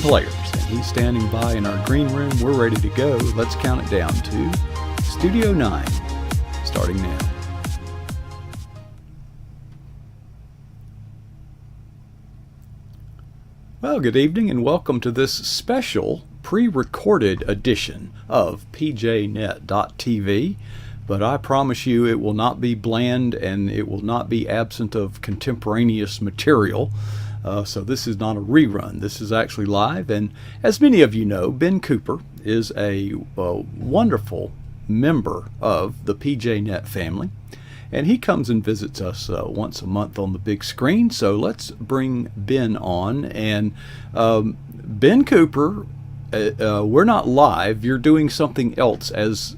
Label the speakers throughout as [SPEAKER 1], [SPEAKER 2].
[SPEAKER 1] players, and he's standing by in our green room. We're ready to go. Let's count it down to Studio 9, starting now. Well, good evening and welcome to this special pre-recorded edition of pjnet.tv. But I promise you it will not be bland and it will not be absent of contemporaneous material. So this is not a rerun. This is actually live. And as many of you know, Ben Cooper is a wonderful member of the PJNet family. And he comes and visits us once a month on the big screen. So let's bring Ben on. And Ben Cooper, we're not live. You're doing something else as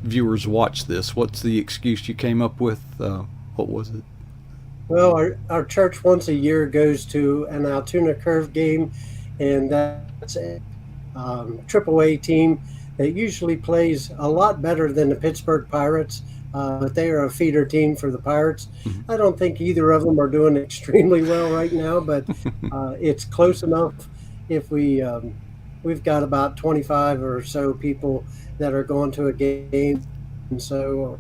[SPEAKER 1] viewers watch this. What's the excuse you came up with? What was it?
[SPEAKER 2] Well, our church once a year goes to an Altoona Curve game, and that's a AAA team that usually plays a lot better than the Pittsburgh Pirates. But they are a feeder team for the Pirates. I don't think either of them are doing extremely well right now, but it's close enough. If we've got about 25 or so people that are going to a game, and so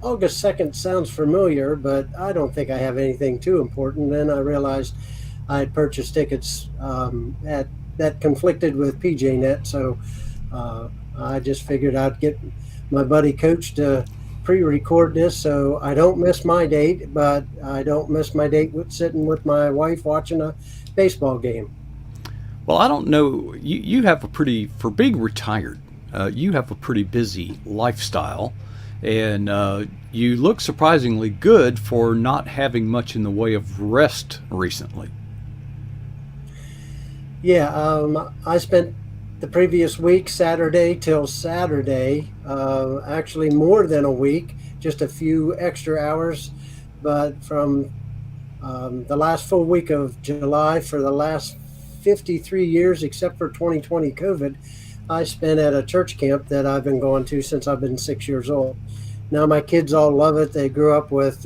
[SPEAKER 2] August 2nd sounds familiar, but I don't think I have anything too important. Then I realized I had purchased tickets that conflicted with PJNet, so I just figured I'd get my buddy Coach to pre-record this so I don't miss my date, but I don't miss my date with sitting with my wife watching a baseball game.
[SPEAKER 1] Well, I don't know. You have for being retired, you have a pretty busy lifestyle, and you look surprisingly good for not having much in the way of rest recently.
[SPEAKER 2] Yeah, I spent the previous week, Saturday till Saturday, actually more than a week, just a few extra hours. But from the last full week of July, for the last 53 years, except for 2020 COVID, I spent at a church camp that I've been going to since I've been 6 years old. Now my kids all love it. They grew up with,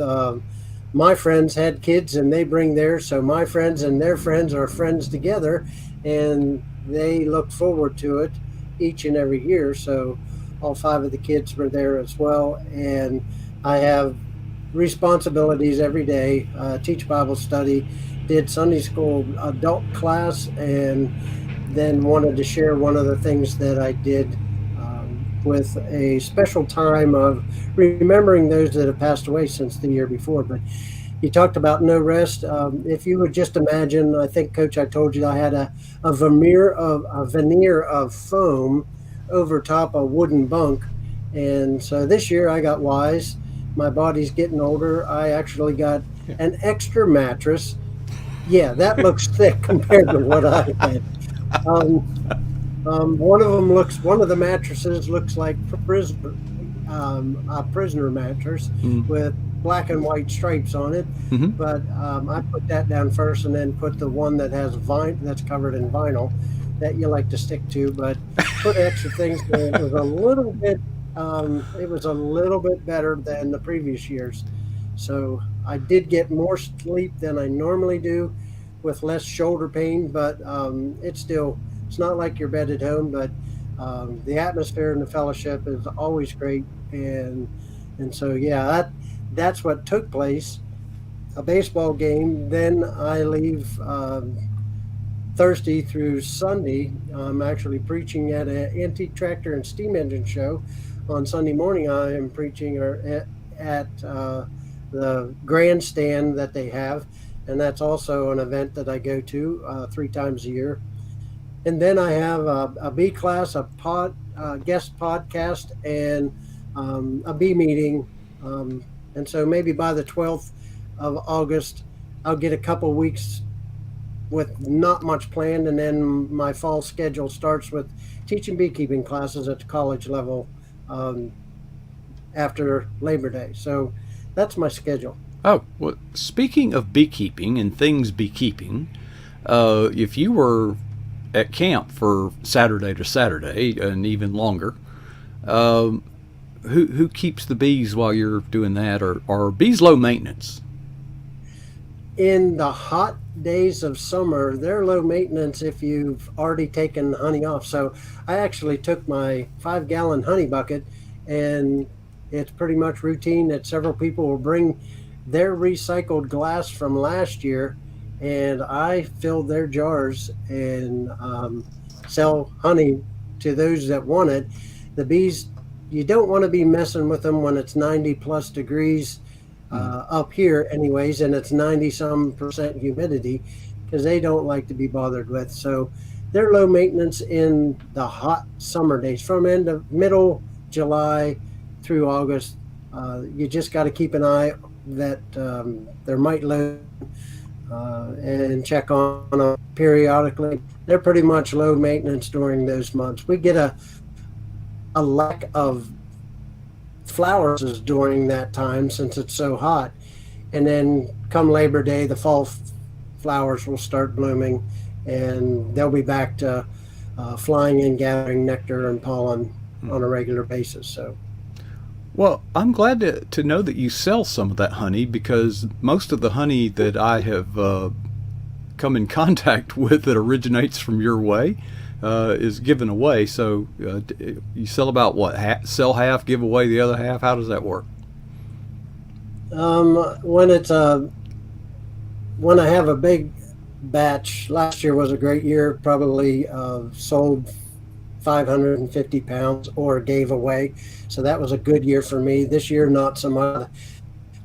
[SPEAKER 2] my friends had kids and they bring theirs, so my friends and their friends are friends together, and they look forward to it each and every year. So all 5 of the kids were there as well. And I have responsibilities every day, teach Bible study, did Sunday school adult class, and then wanted to share one of the things that I did with a special time of remembering those that have passed away since the year before. But you talked about no rest. If you would just imagine, I think, Coach, I told you I had a veneer of foam over top a wooden bunk. And so this year I got wise. My body's getting older. I actually got an extra mattress. Yeah, that looks thick compared to what I had. One of the mattresses looks like a prisoner mattress with black and white stripes on it. But I put that down first, and then put the one that has that's covered in vinyl that you like to stick to. But put extra things there. It was a little bit. It was a little bit better than the previous years. So I did get more sleep than I normally do, with less shoulder pain. But it's not like your bed at home. But the atmosphere and the fellowship is always great, and so yeah, that's what took place. A baseball game. Then I leave Thursday through Sunday. I'm actually preaching at an antique tractor and steam engine show. On Sunday morning, I am preaching at the grandstand that they have, and that's also an event that I go to 3 times a year. And then I have a B class, a guest podcast, and a B meeting. And so maybe by the 12th of August, I'll get a couple weeks with not much planned. And then my fall schedule starts with teaching beekeeping classes at the college level after Labor Day. So that's my schedule.
[SPEAKER 1] Oh, well, speaking of beekeeping and things beekeeping, if you were at camp for Saturday to Saturday and even longer, who keeps the bees while you're doing that? Or are bees low maintenance?
[SPEAKER 2] In the hot days of summer, they're low maintenance if you've already taken honey off. So I actually took my 5 gallon honey bucket, and it's pretty much routine that several people will bring their recycled glass from last year, and I fill their jars and sell honey to those that want it. The bees, you don't want to be messing with them when it's 90 plus degrees up here anyways, and it's 90 some percent humidity, because they don't like to be bothered with. So they're low maintenance in the hot summer days from end of middle July through August. You just got to keep an eye that there might low and check on them periodically. They're pretty much low maintenance during those months. We get a lack of flowers during that time since it's so hot, and then come Labor Day, the fall flowers will start blooming, and they'll be back to flying in, gathering nectar and pollen on a regular basis. So,
[SPEAKER 1] well, I'm glad to know that you sell some of that honey, because most of the honey that I have come in contact with that originates from your way is given away. So you sell about what? Sell half, give away the other half? How does that work?
[SPEAKER 2] When it's when I have a big batch, last year was a great year, probably sold 550 pounds or gave away. So that was a good year for me. This year, not so much.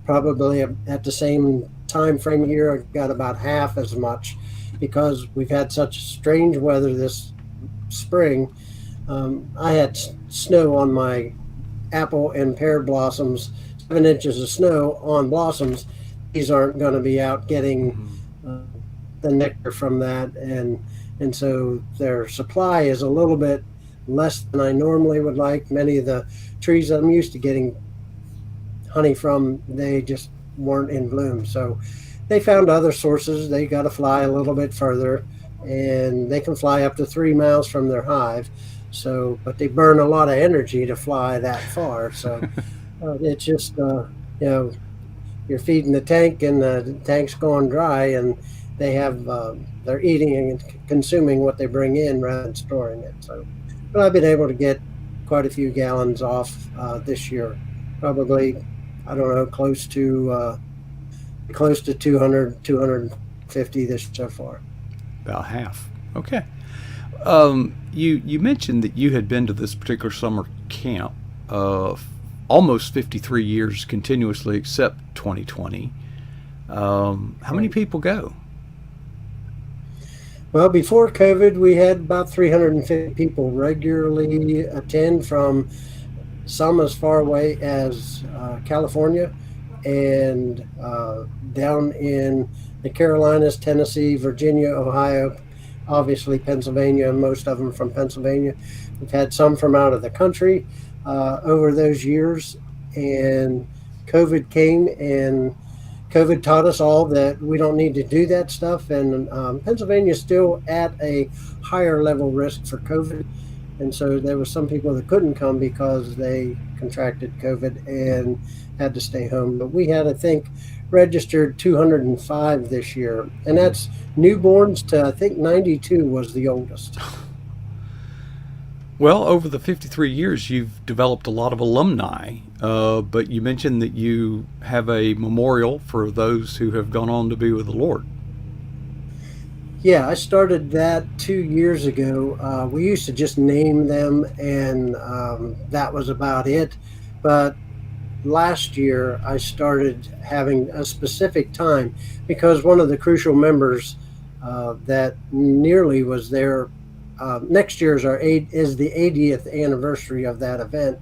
[SPEAKER 2] Probably at the same time frame here, I got about half as much, because we've had such strange weather this spring. I had snow on my apple and pear blossoms, 7 inches of snow on blossoms. These aren't going to be out getting the nectar from that, and so their supply is a little bit less than I normally would like. Many of the trees that I'm used to getting honey from, they just weren't in bloom. So they found other sources. They got to fly a little bit further, and they can fly up to 3 miles from their hive. So, but they burn a lot of energy to fly that far. So it's just, you're feeding the tank, and the tank's going dry, and they have, they're eating and consuming what they bring in rather than storing it. So, but I've been able to get quite a few gallons off this year. Probably, I don't know, close to 200, 250 this so far.
[SPEAKER 1] About half. Okay. You mentioned that you had been to this particular summer camp almost 53 years continuously, except 2020. How many people go?
[SPEAKER 2] Well, before COVID, we had about 350 people regularly attend, from some as far away as California, and down in the Carolinas, Tennessee, Virginia, Ohio, obviously Pennsylvania, and most of them from Pennsylvania. We've had some from out of the country over those years, and COVID came, and COVID taught us all that we don't need to do that stuff. And Pennsylvania is still at a higher level risk for COVID. And so there were some people that couldn't come because they contracted COVID and had to stay home. But we had, I think, registered 205 this year. And that's newborns to, I think, 92 was the oldest.
[SPEAKER 1] Well, over the 53 years, you've developed a lot of alumni, but you mentioned that you have a memorial for those who have gone on to be with the Lord.
[SPEAKER 2] Yeah, I started that 2 years ago. We used to just name them, and that was about it. But last year, I started having a specific time, because one of the crucial members that nearly was there, next year is the 80th anniversary of that event,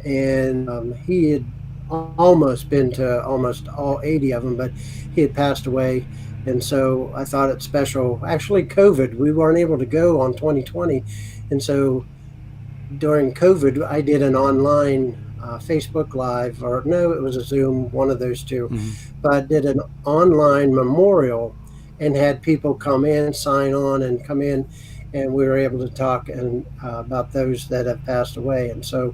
[SPEAKER 2] and he had almost been to almost all 80 of them, but he had passed away. And so I thought it special. Actually, COVID, we weren't able to go on 2020, and so during COVID, I did an online Facebook Live, or no, it was a Zoom, one of those two, but I did an online memorial and had people come in, sign on, and come in, and we were able to talk and about those that have passed away. And so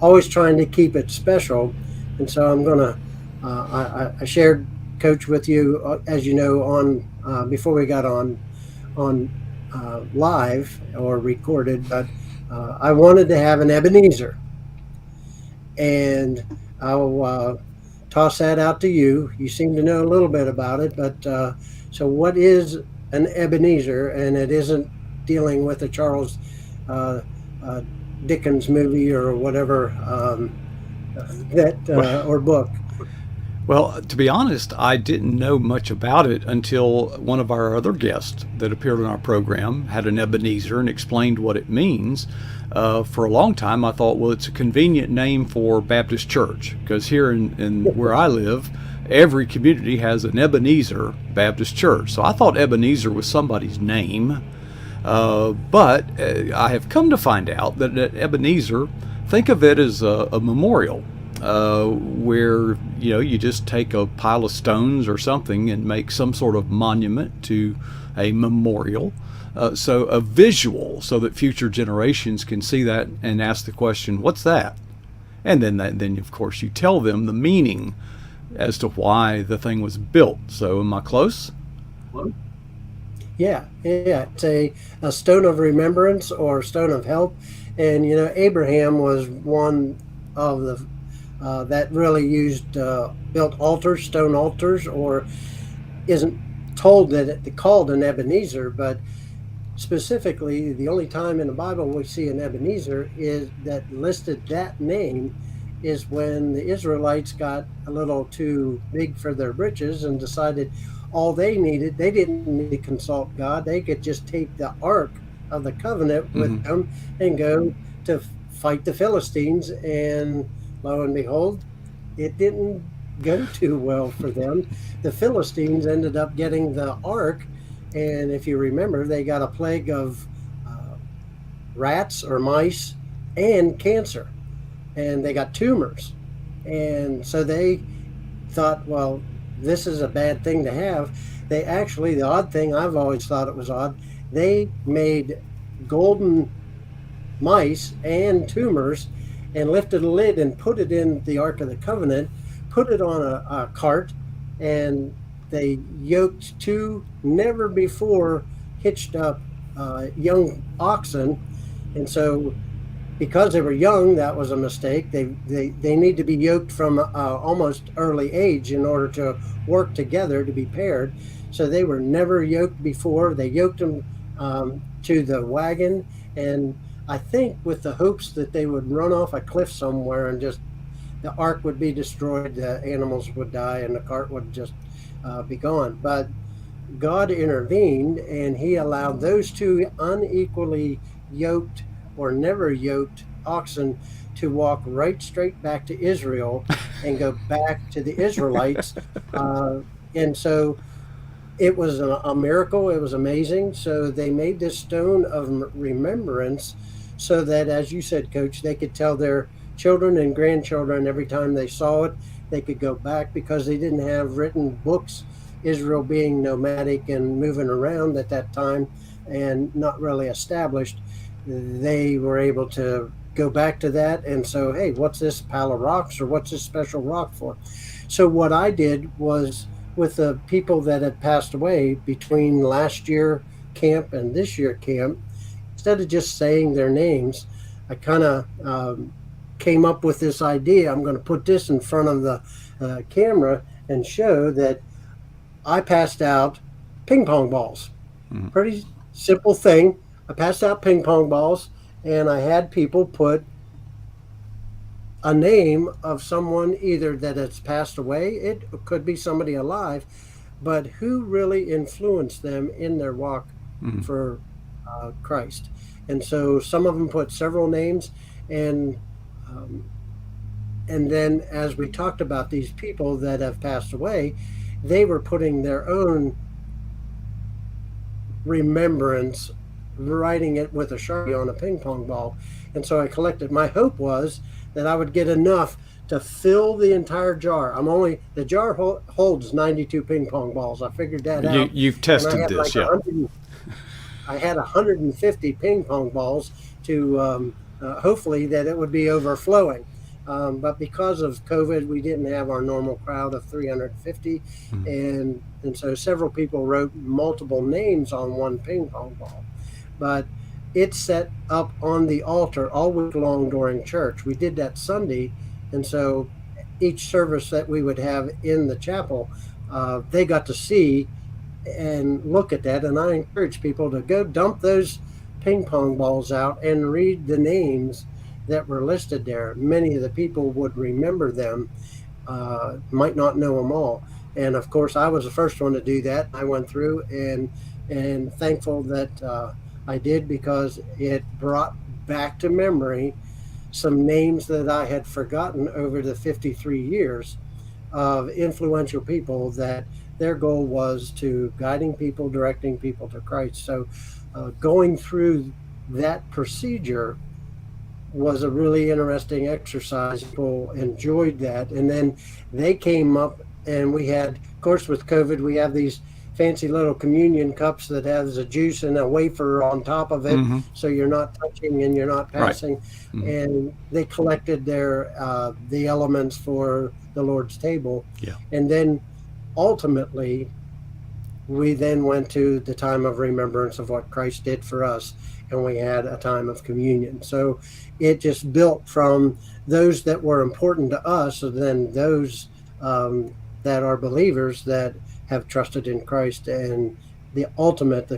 [SPEAKER 2] always trying to keep it special. And so I'm going to, I shared Coach, with you, as you know, on before we got on live or recorded, but I wanted to have an Ebenezer, and I'll toss that out to you. You seem to know a little bit about it, but so what is an Ebenezer? And it isn't dealing with a Charles uh, uh, Dickens movie or whatever that or book.
[SPEAKER 1] Well, to be honest, I didn't know much about it until one of our other guests that appeared on our program had an Ebenezer and explained what it means. For a long time, I thought, well, it's a convenient name for Baptist church, because here in where I live, every community has an Ebenezer Baptist church. So I thought Ebenezer was somebody's name. But I have come to find out that at Ebenezer, think of it as a memorial, where you just take a pile of stones or something and make some sort of monument to a memorial. So a visual, so that future generations can see that and ask the question, "What's that?" And then of course you tell them the meaning as to why the thing was built. So am I close?
[SPEAKER 2] Yeah, yeah. It's a stone of remembrance or stone of help. And, Abraham was one of the that really used built altars, stone altars, or isn't told that it called an Ebenezer, but specifically the only time in the Bible we see an Ebenezer is that listed that name is when the Israelites got a little too big for their britches and decided all they needed, they didn't need to consult God. They could just take the Ark of the Covenant with them and go to fight the Philistines. And lo and behold, it didn't go too well for them. The Philistines ended up getting the Ark. And if you remember, they got a plague of rats or mice and cancer. And they got tumors. And so they thought, well, this is a bad thing to have. They actually, the odd thing, I've always thought it was odd, they made golden mice and tumors and lifted a lid and put it in the Ark of the Covenant, put it on a cart, and they yoked two never before hitched up young oxen. And so because they were young, that was a mistake. They need to be yoked from almost early age in order to work together to be paired. So they were never yoked before. They yoked them to the wagon, and I think with the hopes that they would run off a cliff somewhere and just the ark would be destroyed, the animals would die, and the cart would just be gone. But God intervened, and He allowed those two unequally yoked or never yoked oxen to walk right straight back to Israel and go back to the Israelites. And so it was a miracle. It was amazing. So they made this stone of remembrance so that, as you said, Coach, they could tell their children and grandchildren every time they saw it, they could go back, because they didn't have written books, Israel being nomadic and moving around at that time and not really established. They were able to go back to that and so, hey, what's this pile of rocks, or what's this special rock for? So what I did was, with the people that had passed away between last year camp and this year camp, instead of just saying their names, I kind of came up with this idea. I'm going to put this in front of the camera and show that I passed out ping pong balls. Pretty simple thing. I passed out ping pong balls, and I had people put a name of someone either that has passed away, it could be somebody alive, but who really influenced them in their walk for Christ. And so some of them put several names, and then as we talked about these people that have passed away, they were putting their own remembrance, writing it with a Sharpie on a ping pong ball. And so I collected. My hope was that I would get enough to fill the entire jar. The jar holds 92 ping pong balls. I figured that out.
[SPEAKER 1] You've tested this, yeah.
[SPEAKER 2] I had 150 ping pong balls to hopefully that it would be overflowing. But because of COVID, we didn't have our normal crowd of 350,
[SPEAKER 1] Mm.
[SPEAKER 2] and so several people wrote multiple names on one ping pong ball. But it's set up on the altar all week long during church. We did that Sunday, and so each service that we would have in the chapel, they got to see and look at that. And I encourage people to go dump those ping pong balls out and read the names that were listed there. Many of the people would remember them, might not know them all. And of course, I was the first one to do that. I went through and thankful that I did, because it brought back to memory some names that I had forgotten over the 53 years of influential people that their goal was to guiding people, directing people to Christ. So going through that procedure was a really interesting exercise. People enjoyed that. And then they came up, and we had, of course, with COVID, we have these fancy little communion cups that has a juice and a wafer on top of it.
[SPEAKER 1] Mm-hmm.
[SPEAKER 2] So you're not touching and you're not
[SPEAKER 1] Right.
[SPEAKER 2] passing.
[SPEAKER 1] Mm-hmm.
[SPEAKER 2] And they collected their the elements for the Lord's table.
[SPEAKER 1] Yeah.
[SPEAKER 2] And then ultimately, we then went to the time of remembrance of what Christ did for us, and we had a time of communion. So it just built from those that were important to us, and then those that are believers that have trusted in Christ, and the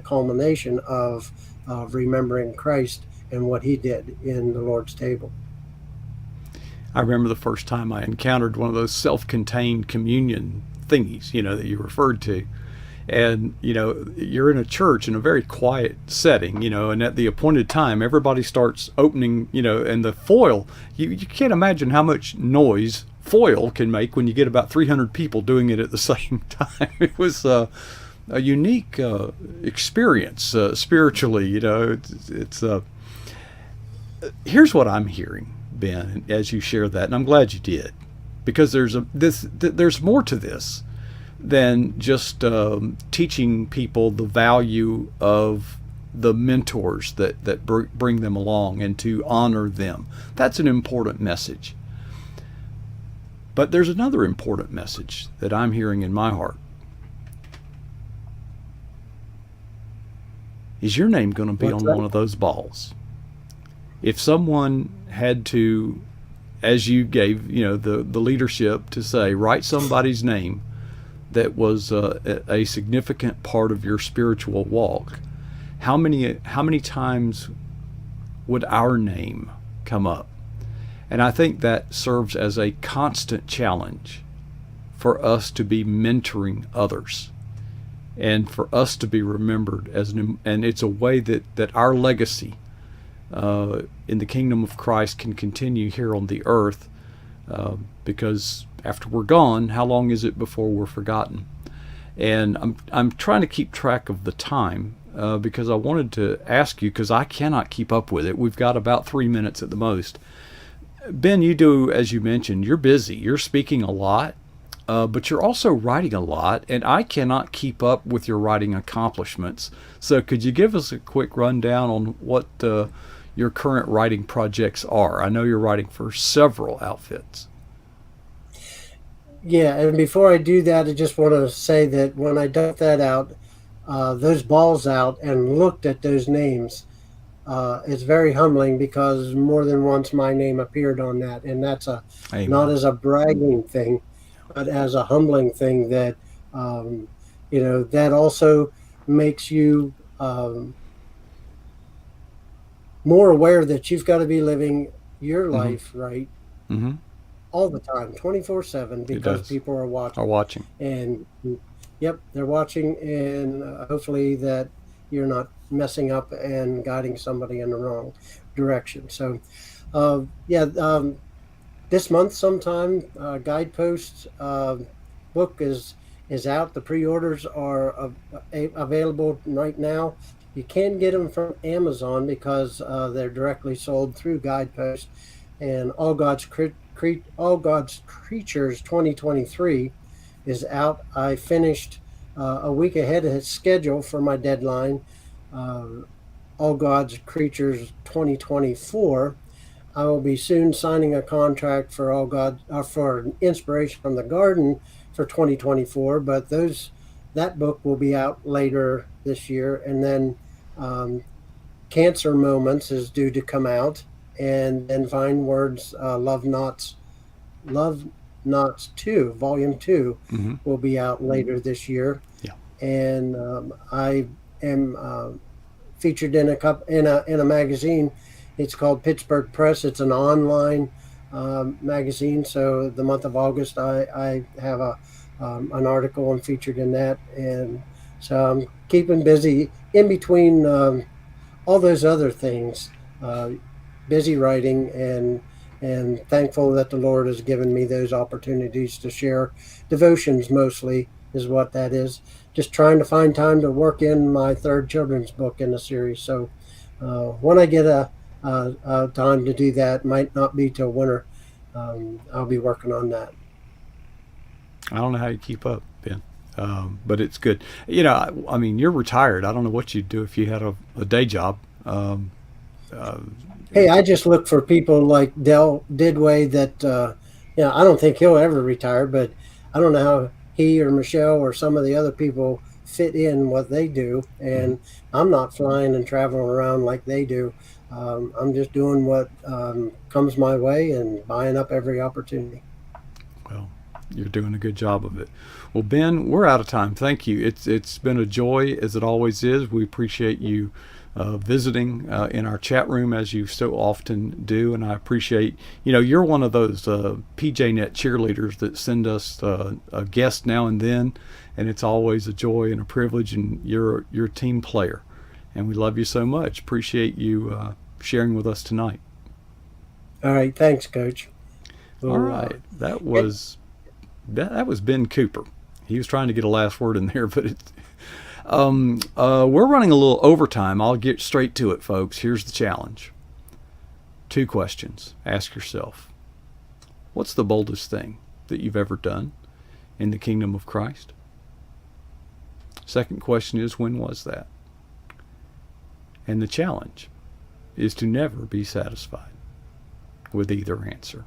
[SPEAKER 2] culmination of remembering Christ and what he did in the Lord's table.
[SPEAKER 1] I remember the first time I encountered one of those self-contained communion thingies, that you referred to. And, you're in a church in a very quiet setting, and at the appointed time, everybody starts opening, and the foil, you can't imagine how much noise foil can make when you get about 300 people doing it at the same time. It was a unique experience spiritually, it's here's what I'm hearing, Ben, as you share that, and I'm glad you did, because there's more to this than just teaching people the value of the mentors that bring them along and to honor them. That's an important message. But there's another important message that I'm hearing in my heart. Is your name going to be
[SPEAKER 2] What's
[SPEAKER 1] on
[SPEAKER 2] that?
[SPEAKER 1] one of those balls? If someone had to, as you gave, the leadership to say, write somebody's name that was a significant part of your spiritual walk, how many times would our name come up? And I think that serves as a constant challenge for us to be mentoring others, and for us to be remembered and it's a way that our legacy in the kingdom of Christ can continue here on the earth, because after we're gone, how long is it before we're forgotten? And I'm trying to keep track of the time, because I wanted to ask you, because I cannot keep up with it. We've got about 3 minutes at the most. Ben, you do, as you mentioned, you're busy. You're speaking a lot, but you're also writing a lot, and I cannot keep up with your writing accomplishments. So could you give us a quick rundown on what your current writing projects are? I know you're writing for several outfits.
[SPEAKER 2] Yeah, and before I do that, I just want to say that when I dumped that out, those balls out, and looked at those names, it's very humbling, because more than once my name appeared on that, and that's not
[SPEAKER 1] Amen.
[SPEAKER 2] as a bragging thing, but as a humbling thing, that that also makes you more aware that you've got to be living your
[SPEAKER 1] Mm-hmm.
[SPEAKER 2] life right
[SPEAKER 1] Mm-hmm.
[SPEAKER 2] all the time, 24/7,
[SPEAKER 1] It
[SPEAKER 2] because
[SPEAKER 1] does.
[SPEAKER 2] people are
[SPEAKER 1] Are
[SPEAKER 2] watching.
[SPEAKER 1] watching.
[SPEAKER 2] And yep, they're watching, and hopefully that you're not messing up and guiding somebody in the wrong direction. So, yeah, this month sometime, Guidepost book is out. The pre-orders are available right now. You can get them from Amazon, because they're directly sold through Guidepost. And All God's Creatures 2023 is out. I finished a week ahead of schedule for my deadline. Uh, All God's Creatures 2024. I will be soon signing a contract for All God for Inspiration from the Garden for 2024. But that book will be out later this year, and then Cancer Moments is due to come out, and then Vinewords Love Knots 2, Volume 2,
[SPEAKER 1] Mm-hmm.
[SPEAKER 2] will be out later this year.
[SPEAKER 1] Yeah.
[SPEAKER 2] And I am featured in a magazine. It's called Pittsburgh Press. It's an online magazine. So the month of August, I have an article and featured in that. And so I'm keeping busy in between all those other things, busy writing, and thankful that the Lord has given me those opportunities to share devotions. Mostly is what that is. Just trying to find time to work in my third children's book in the series. So when I get a time to do that, might not be till winter. I'll be working on that.
[SPEAKER 1] I don't know how you keep up, Ben, but it's good. You know, I mean, you're retired. I don't know what you'd do if you had a day job. Uh,
[SPEAKER 2] Hey, I just look for people like Del Didway that, I don't think he'll ever retire, but I don't know how he or Michelle or some of the other people fit in what they do. And I'm not flying and traveling around like they do. I'm just doing what comes my way and buying up every opportunity.
[SPEAKER 1] well, you're doing a good job of it. Well, Ben, we're out of time. Thank you. It's been a joy, as it always is. We appreciate you visiting in our chat room, as you so often do, and I appreciate, you're one of those PJNet cheerleaders that send us a guest now and then, and it's always a joy and a privilege, and you're a team player, and we love you so much. Appreciate you sharing with us tonight.
[SPEAKER 2] All right. Thanks, Coach.
[SPEAKER 1] All
[SPEAKER 2] Well,
[SPEAKER 1] right, that was Ben Cooper. He was trying to get a last word in there, but it's we're running a little overtime. I'll get straight to it, folks. Here's the challenge. 2 questions. Ask yourself, what's the boldest thing that you've ever done in the kingdom of Christ? Second question is, when was that? And the challenge is to never be satisfied with either answer.